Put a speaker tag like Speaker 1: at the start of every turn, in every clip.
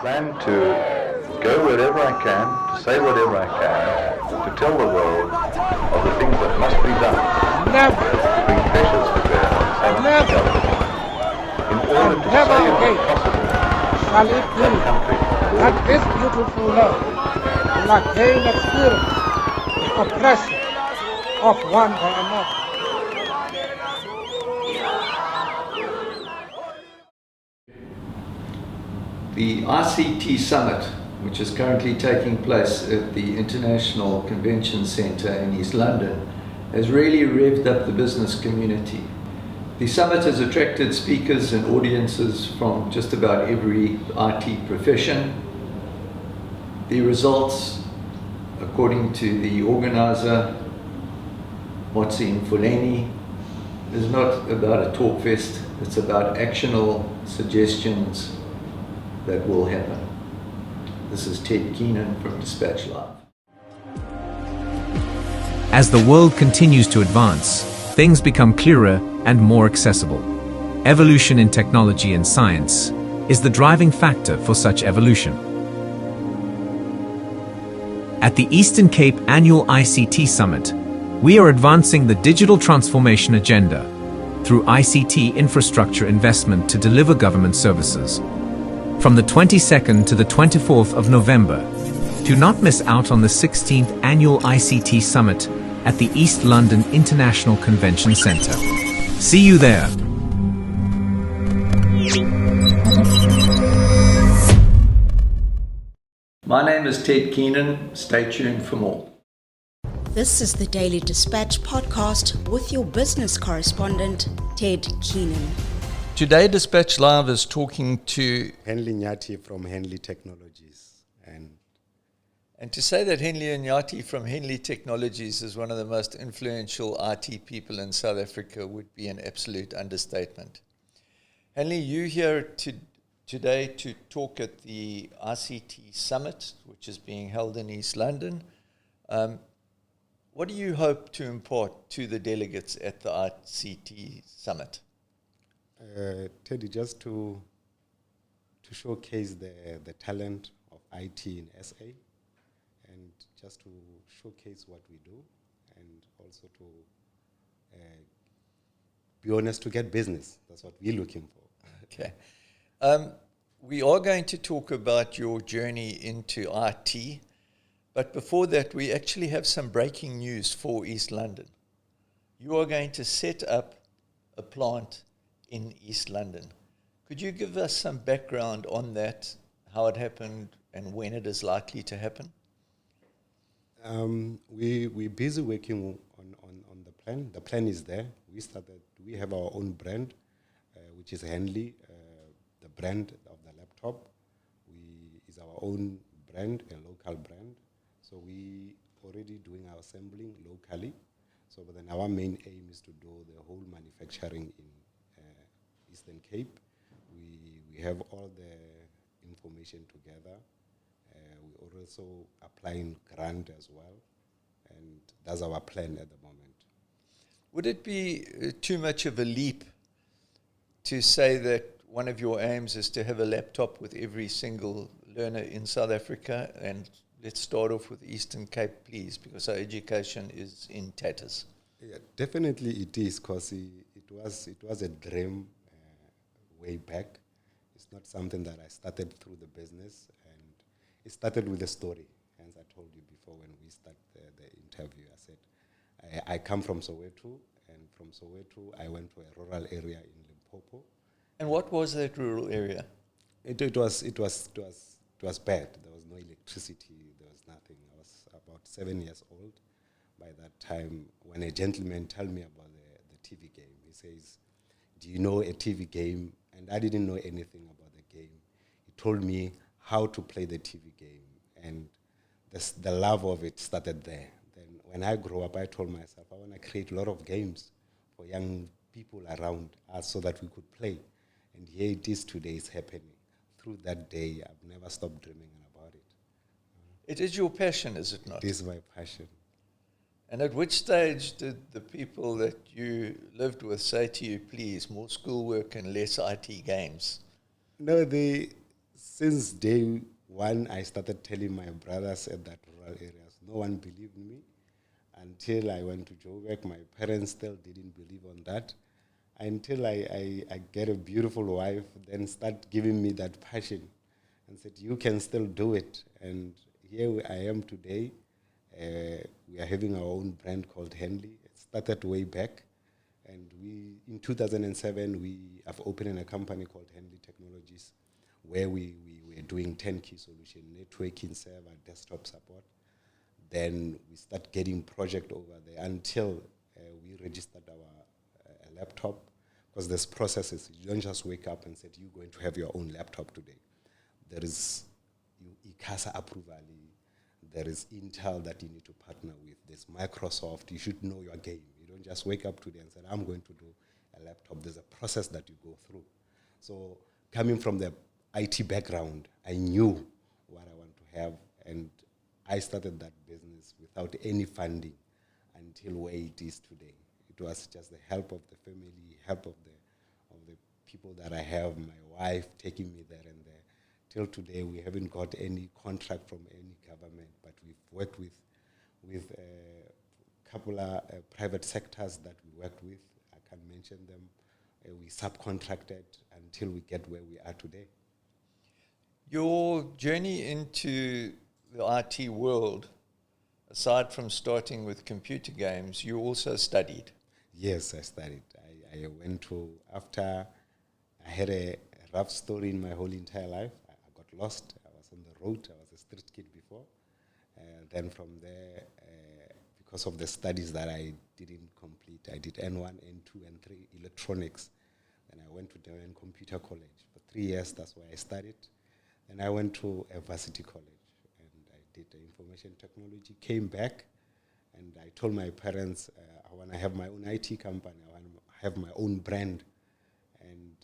Speaker 1: plan to go wherever I can, to say whatever I can, to tell the world of the things that must be done to bring pressures to bear on the government in order to save if possible
Speaker 2: shall it be that this beautiful land will again experience the oppression of one by another.
Speaker 3: The ICT Summit, which is currently taking place at the International Convention Centre in East London, has really revved up the business community. The summit has attracted speakers and audiences from just about every IT profession. The results, according to the organizer, Motsi Mfuleni, is not about a talk fest, it's about actionable suggestions that will happen. This is Ted Keenan from Dispatch Live.
Speaker 4: As the world continues to advance, things become clearer and more accessible. Evolution in technology and science is the driving factor for such evolution. At the Eastern Cape Annual ICT Summit, we are advancing the digital transformation agenda through ICT infrastructure investment to deliver government services. From the 22nd to the 24th of November, do not miss out on the 16th Annual ICT Summit at the East London International Convention Centre. See you there.
Speaker 3: My name is Ted Keenan. Stay tuned for more.
Speaker 5: This is the Daily Dispatch podcast with your business correspondent, Ted Keenan.
Speaker 3: Today, Dispatch Live is talking to
Speaker 6: Hanley Nyathi from Hanley Technologies.
Speaker 3: And to say that Hanley Nyathi from Hanley Technologies is one of the most influential IT people in South Africa would be an absolute understatement. Hanley, you're here today to talk at the ICT Summit, which is being held in East London. What do you hope to impart to the delegates at the ICT Summit?
Speaker 6: Teddy, just to showcase the talent of IT in SA, and just to showcase what we do, and also to be honest, to get business. That's what we're looking for.
Speaker 3: Okay. We are going to talk about your journey into IT, but before that, we actually have some breaking news for East London. You are going to set up a plant in East London. Could you give us some background on that, how it happened and when it is likely to happen?
Speaker 6: We're busy working on the plan. The plan is there. We have our own brand, which is Hanley, the brand of the laptop. Is our own brand, a local brand. So we already doing our assembling locally. So but then our main aim is to do the whole manufacturing in Eastern Cape. We have all the information together. We're also applying grant as well, and that's our plan at the moment.
Speaker 3: Would it be too much of a leap to say that one of your aims is to have a laptop with every single learner in South Africa? And let's start off with Eastern Cape, please, because our education is in tatters.
Speaker 6: Yeah, definitely it is, because it was a dream way back. It's not something that I started through the business, and it started with a story. As I told you before when we started the interview, I said I come from Soweto, and from Soweto I went to a rural area in Limpopo.
Speaker 3: And what was that rural area?
Speaker 6: It was bad. There was no electricity. There was nothing. I was about 7 years old by that time when a gentleman told me about the TV game. He says, "Do you know a TV game?" And I didn't know anything about the game. He told me how to play the TV game, and the love of it started there. Then when I grew up, I told myself, I want to create a lot of games for young people around us so that we could play. And here it is today, it's happening. Through that day, I've never stopped dreaming about it.
Speaker 3: It is your passion, is it not?
Speaker 6: It is my passion.
Speaker 3: And at which stage did the people that you lived with say to you, please, more schoolwork and less IT games?
Speaker 6: No, since day one, I started telling my brothers at that rural areas. No one believed me until I went to Joburg. My parents still didn't believe on that. Until I get a beautiful wife, then start giving me that passion and said, you can still do it. And here I am today. We are having our own brand called Hanley. It started way back. And in 2007, we have opened a company called Hanley Technologies, where we were doing 10-key solution, networking, server, desktop support. Then we start getting project over there until we registered our laptop, because there's processes. You don't just wake up and say, you're going to have your own laptop today. There is ICASA approval. There is Intel that you need to partner with. There's Microsoft. You should know your game. You don't just wake up today and say, I'm going to do a laptop. There's a process that you go through. So coming from the IT background, I knew what I want to have, and I started that business without any funding until where it is today. It was just the help of the family, help of the people that I have, my wife taking me there and there. Till today, we haven't got any contract from any government, but we've worked with a couple of private sectors that we worked with. I can't mention them. We subcontracted until we get where we are today.
Speaker 3: Your journey into the IT world, aside from starting with computer games, you also studied.
Speaker 6: Yes, I studied. I went to, after I had a rough story in my whole entire life. I got lost. I was on the road. I was a street kid before. Then from there, because of the studies that I didn't complete, I did N1, N2, and 3 electronics. Then I went to Durban Computer College. For 3 years, that's where I studied. Then I went to a varsity college, and I did the information technology, came back, and I told my parents, I want to have my own IT company, I want to have my own brand. And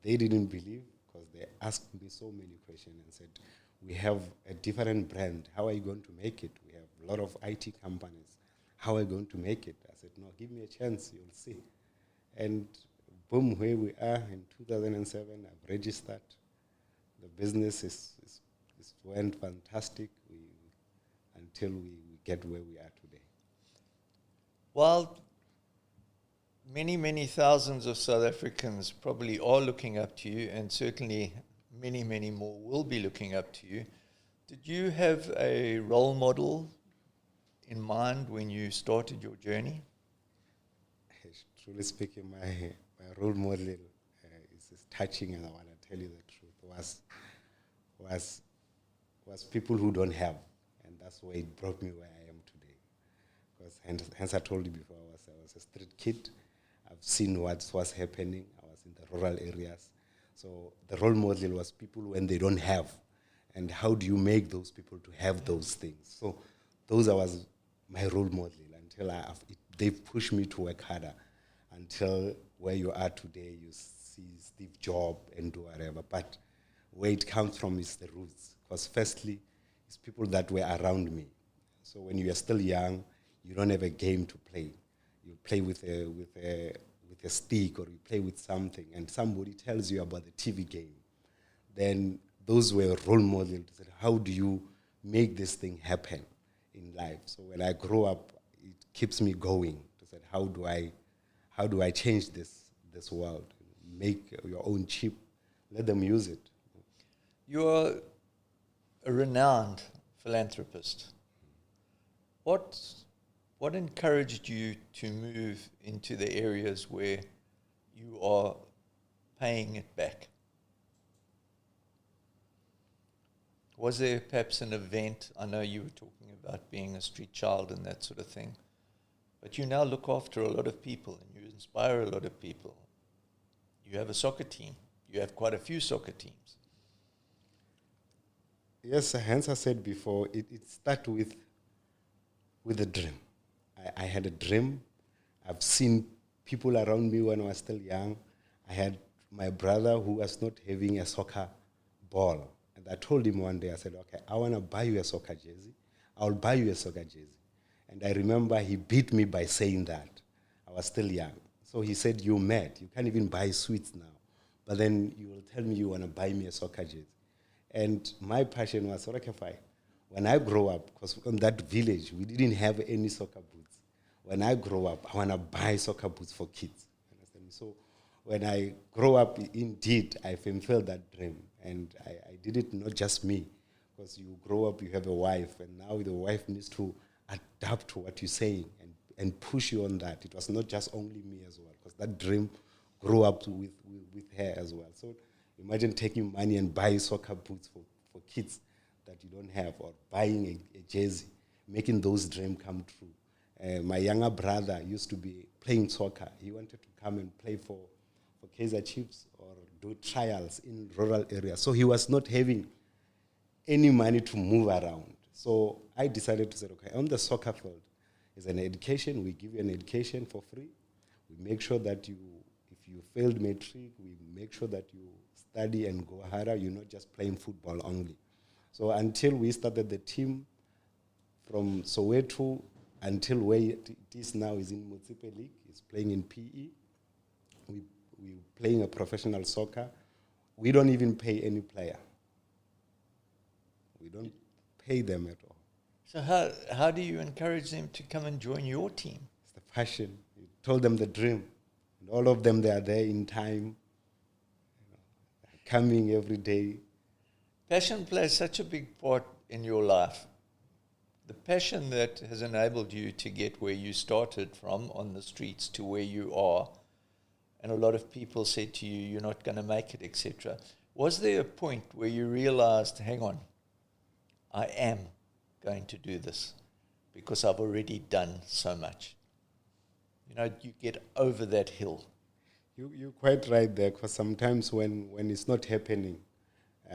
Speaker 6: they didn't believe, because they asked me so many questions and said, we have a different brand. How are you going to make it? We have a lot of IT companies. How are you going to make it? I said, no, give me a chance, you'll see. And boom, here we are in 2007. I've registered. The business went fantastic until we get where we are today.
Speaker 3: While many, many thousands of South Africans probably are looking up to you, and certainly many, many more will be looking up to you, did you have a role model in mind when you started your journey?
Speaker 6: Truly speaking, my role model is touching, and I want to tell you the truth, was people who don't have, and that's why it brought me where I am today. Because hence I told you before, I was a street kid. I've seen what was happening. I was in the rural areas. So the role model was people when they don't have, and how do you make those people to have those things? So those was my role model until they've pushed me to work harder until where you are today. You see Steve Jobs and do whatever, but where it comes from is the roots. Because firstly, it's people that were around me. So when you are still young, you don't have a game to play. You play with a stick, or you play with something, and somebody tells you about the TV game. Then those were role models. How do you make this thing happen in life? So when I grow up, it keeps me going. To say, how do I change this world? Make your own chip. Let them use it.
Speaker 3: You are a renowned philanthropist. What encouraged you to move into the areas where you are paying it back? Was there perhaps an event? I know you were talking about being a street child and that sort of thing, but you now look after a lot of people and you inspire a lot of people. You have a soccer team. You have quite a few soccer teams.
Speaker 6: Yes, hence I said before, it started with a dream. I had a dream. I've seen people around me when I was still young. I had my brother who was not having a soccer ball. And I told him one day, I said, okay, I want to buy you a soccer jersey. I'll buy you a soccer jersey. And I remember he beat me by saying that. I was still young. So he said, you're mad. You can't even buy sweets now. But then you will tell me you want to buy me a soccer jersey. And my passion was, okay, fine. When I grow up, because in that village, we didn't have any soccer boots. When I grow up, I want to buy soccer boots for kids. Understand? So when I grow up, indeed, I fulfilled that dream. And I did it, not just me. Because you grow up, you have a wife, and now the wife needs to adapt to what you're saying and push you on that. It was not just only me as well, because that dream grew up with her as well. So imagine taking money and buying soccer boots for kids that you don't have, or buying a jersey, making those dreams come true. My younger brother used to be playing soccer. He wanted to come and play for Kaizer Chiefs or do trials in rural areas. So he was not having any money to move around. So I decided to say, okay, on the soccer field is an education. We give you an education for free. We make sure that if you failed matric, we make sure that you study and go harder. You're not just playing football only. So until we started the team from Soweto until where it is now is in Municipal League, it's playing in PE. We're playing a professional soccer. We don't even pay any player. We don't pay them at all.
Speaker 3: So how do you encourage them to come and join your team?
Speaker 6: It's the passion. You told them the dream. And all of them, they are there in time, coming every day.
Speaker 3: Passion plays such a big part in your life. The passion that has enabled you to get where you started from on the streets to where you are, and a lot of people said to you, you're not going to make it, etc. Was there a point where you realized, hang on, I am going to do this because I've already done so much? You know, you get over that hill.
Speaker 6: You're quite right there, because sometimes when it's not happening,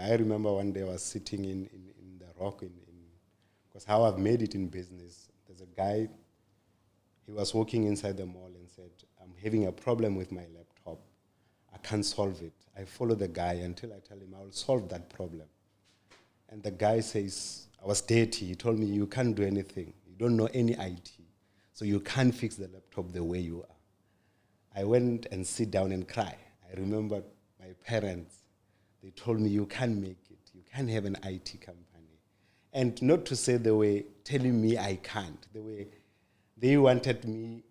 Speaker 6: I remember one day I was sitting in the Rock, because how I've made it in business. There's a guy, he was walking inside the mall and said, I'm having a problem with my laptop. I can't solve it. I follow the guy until I tell him I will solve that problem. And the guy says, I was dirty. He told me, you can't do anything. You don't know any IT. So you can't fix the laptop the way you are. I went and sit down and cry. I remember my parents. They told me, you can't make it. You can't have an IT company. And not to say the way telling me I can't, the way they wanted me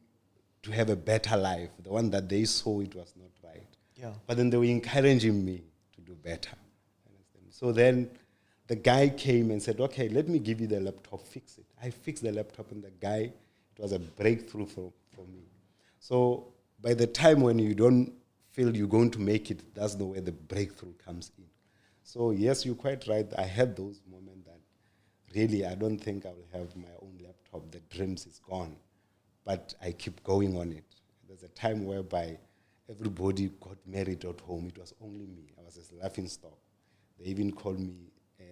Speaker 6: to have a better life, the one that they saw it was not right.
Speaker 3: Yeah.
Speaker 6: But then they were encouraging me to do better. So then the guy came and said, okay, let me give you the laptop, fix it. I fixed the laptop, and the guy, it was a breakthrough for me. So by the time when you don't feel you're going to make it, that's the way the breakthrough comes in. So yes, you're quite right. I had those moments that really I don't think I will have my own laptop. The dreams is gone. But I keep going on it. There's a time whereby everybody got married at home. It was only me. I was a laughing stock. They even called me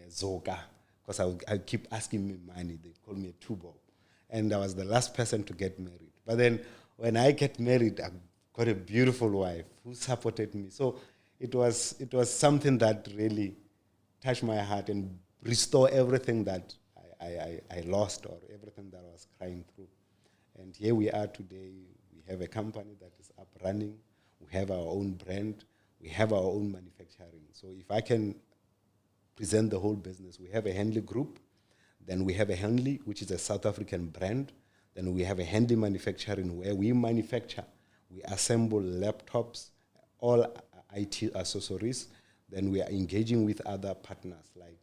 Speaker 6: Zoga, because I keep asking me money. They called me a tubo. And I was the last person to get married. But then when I get married, I got a beautiful wife who supported me. So it was something that really touched my heart and restored everything that I lost, or everything that I was crying through. And here we are today. We have a company that is up running. We have our own brand. We have our own manufacturing. So if I can present the whole business, we have a Hanley Group. Then we have a Hanley, which is a South African brand. Then we have a Hanley Manufacturing, where we manufacture, we assemble laptops, all IT accessories. Then we are engaging with other partners, like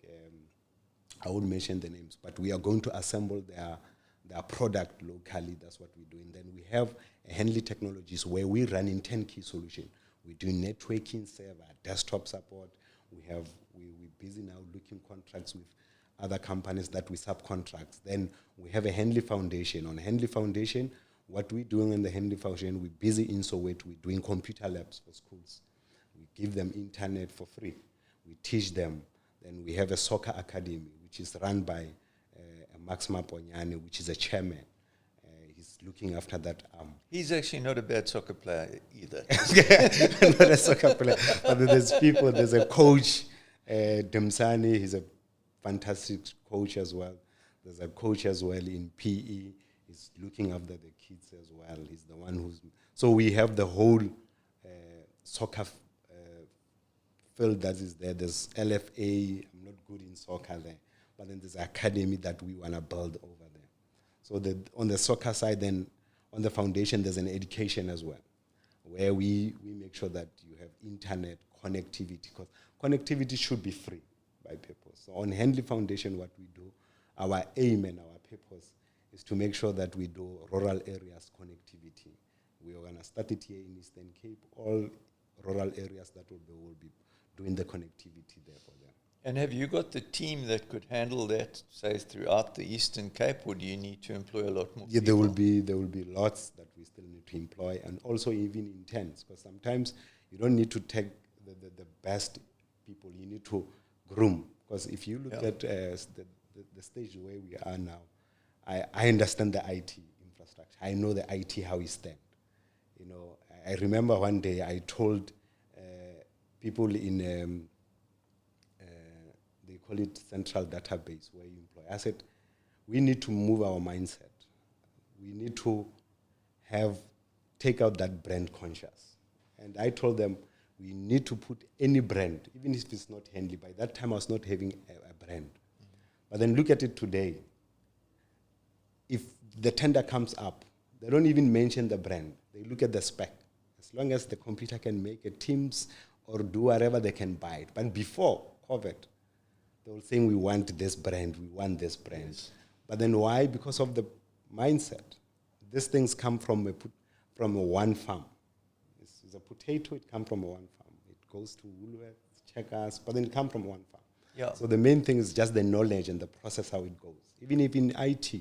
Speaker 6: I won't mention the names, but we are going to assemble their product locally. That's what we're doing. Then we have Hanley Technologies, where we run in 10-key solution. We do networking, server, desktop support. We're busy now looking contracts with other companies that we subcontract. Then we have a Hanley Foundation. On Hanley Foundation, what we're doing in the Hanley Foundation, we're busy in Soweto. We're doing computer labs for schools. We give them internet for free. We teach them. Then we have a soccer academy, which is run by Max Maponyane, which is a chairman. He's looking after that arm.
Speaker 3: He's actually not a bad soccer player either.
Speaker 6: Not a soccer player. But there's people, there's a coach, Demsani, he's a fantastic coach as well. There's a coach as well in PE. He's looking after the kids as well. He's the one who's... So we have the whole soccer field that is there. There's LFA. I'm not good in soccer there. But then there's an academy that we want to build over there. So on the soccer side, then on the foundation, there's an education as well, where we make sure that you have internet connectivity, because connectivity should be free by people. So on Hanley Foundation, what we do, our aim and our purpose is to make sure that we do rural areas connectivity. We are going to start it here in Eastern Cape, all rural areas that will be doing the connectivity there for them.
Speaker 3: And have you got the team that could handle that, say, throughout the Eastern Cape, or do you need to employ a lot more people?
Speaker 6: There will be lots that we still need to employ, and also even interns, because sometimes you don't need to take the best people, you need to groom. Because if you look at the stage where we are now, I understand the IT infrastructure. I know the IT, how it stands. You know, I remember one day I told people in they call it central database where you employ. I said, we need to move our mindset. We need to take out that brand conscious. And I told them, we need to put any brand, even if it's not Hanley. By that time, I was not having a brand. But then look at it today. If the tender comes up, they don't even mention the brand. They look at the spec. As long as the computer can make a Teams or do whatever, they can buy it. But before COVID, they were saying, we want this brand, we want this brand. Yes. But then why? Because of the mindset. These things come from one farm. It's a potato, it comes from one farm. It goes to Woolworths, Checkers, but then it comes from one farm. Yeah. So the main thing is just the knowledge and the process, how it goes. Even if in IT,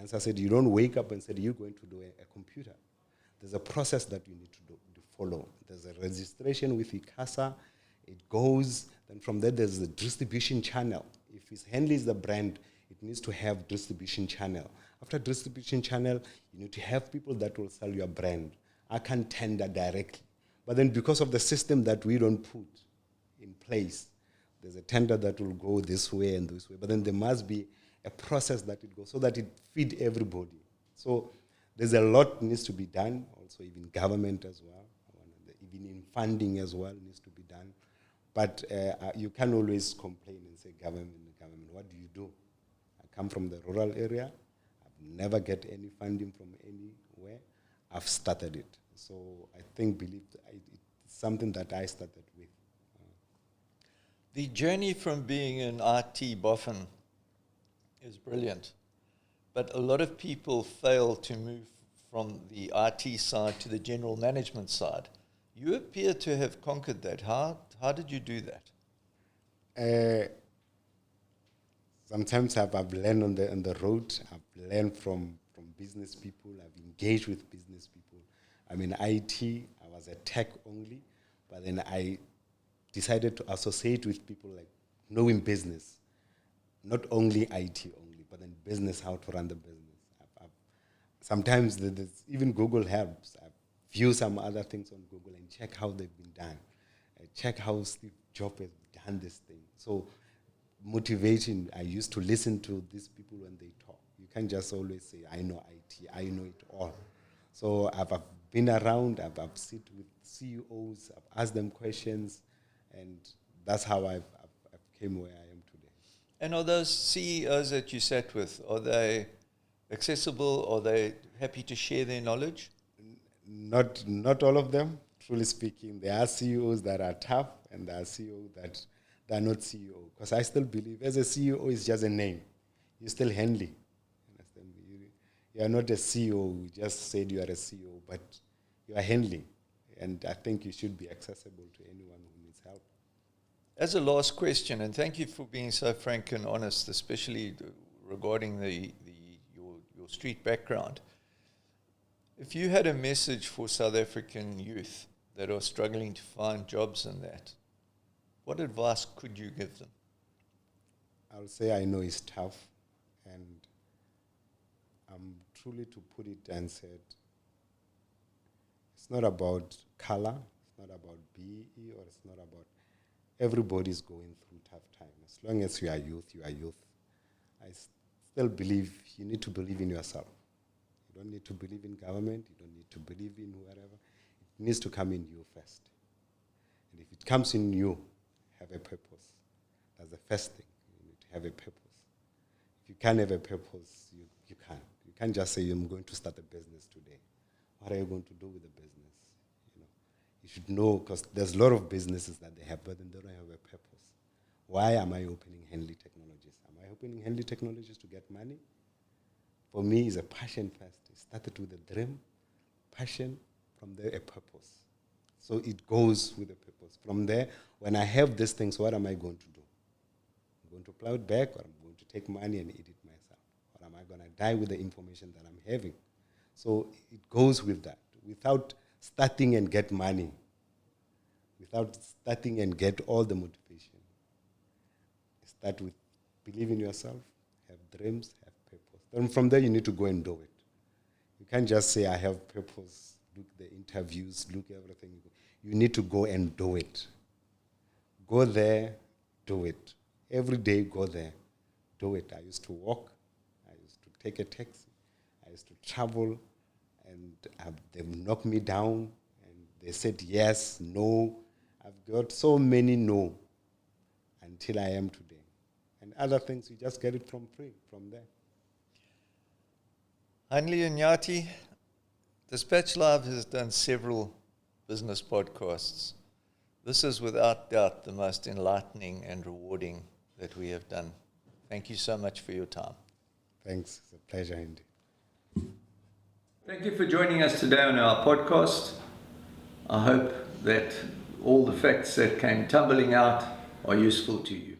Speaker 6: as I said, you don't wake up and say, you're going to do a computer. There's a process that you need to follow. There's a registration with ICASA. It goes, then from there, there's a distribution channel. If it's Hanley is the brand, it needs to have distribution channel. After distribution channel, you need to have people that will sell your brand. I can tender directly. But then because of the system that we don't put in place, there's a tender that will go this way and this way. But then there must be a process that it goes so that it feed everybody. So there's a lot needs to be done, also even government as well. Even in funding as well needs to be done. But you can't always complain and say, government. What do? I come from the rural area. I've never get any funding from anywhere. I've started it. So I think, it's something that I started with.
Speaker 3: The journey from being an IT boffin is brilliant. But a lot of people fail to move from the IT side to the general management side. You appear to have conquered that. How did you do that?
Speaker 6: Sometimes I've learned on the road. I've learned from business people. I've engaged with business people. I'm in IT. I was a tech only, but then I decided to associate with people like knowing business, not only IT only, but then business, how to run the business. Sometimes even Google helps. I view some other things on Google and check how they've been done. Check how Steve Jobs has done this thing. So motivation, I used to listen to these people when they talk. You can't just always say, I know IT, I know it all. So I've been around, I've sit with CEOs, I've asked them questions, and that's how I've came where I am today.
Speaker 3: And are those CEOs that you sat with, are they accessible? Are they happy to share their knowledge?
Speaker 6: Not all of them, truly speaking. There are CEOs that are tough, and there are CEOs that are not CEO. Because I still believe, as a CEO, it's just a name. You're still Hanley. You are not a CEO who just said you are a CEO, but you are Hanley. And I think you should be accessible to anyone who needs help.
Speaker 3: As a last question, and thank you for being so frank and honest, especially regarding your street background. If you had a message for South African youth that are struggling to find jobs and that, what advice could you give them?
Speaker 6: I'll say I know it's tough, and truly to put it and said, it's not about color, it's not about BE, or it's not about, everybody's going through tough time. As long as you are youth, you are youth. I still believe you need to believe in yourself. You don't need to believe in government, you don't need to believe in whatever. It needs to come in you first. And if it comes in you, have a purpose. That's the first thing. have a purpose. If you can't have a purpose, you can't. You can't just say, I'm going to start a business today. What are you going to do with the business? You should know, because there's a lot of businesses that they have, but then they don't have a purpose. Why am I opening Hanley Technologies? Am I opening Hanley Technologies to get money? For me, it's a passion first. It started with a dream, passion, from there a purpose. So it goes with a purpose. From there, when I have these things, what am I going to do? I'm going to plow it back, or I'm going to take money and eat it myself? Or am I going to die with the information that I'm having? So it goes with that. Without starting and get money, without starting and get all the motivation, start with believe in yourself, have dreams, have purpose. Then from there, you need to go and do it. You can't just say, I have purpose, look the interviews, look everything. You need to go and do it. Go there, do it. Every day, go there, do it. I used to walk. I used to take a taxi. I used to travel, and they knocked me down, and they said yes, no. I've got so many no until I am today. And other things, you just get it from free, from there.
Speaker 3: Hanley Nyathi, Dispatch Live has done several business podcasts. This is without doubt the most enlightening and rewarding that we have done. Thank you so much for your time.
Speaker 6: Thanks. It's a pleasure, Andy.
Speaker 3: Thank you for joining us today on our podcast. I hope that all the facts that came tumbling out are useful to you.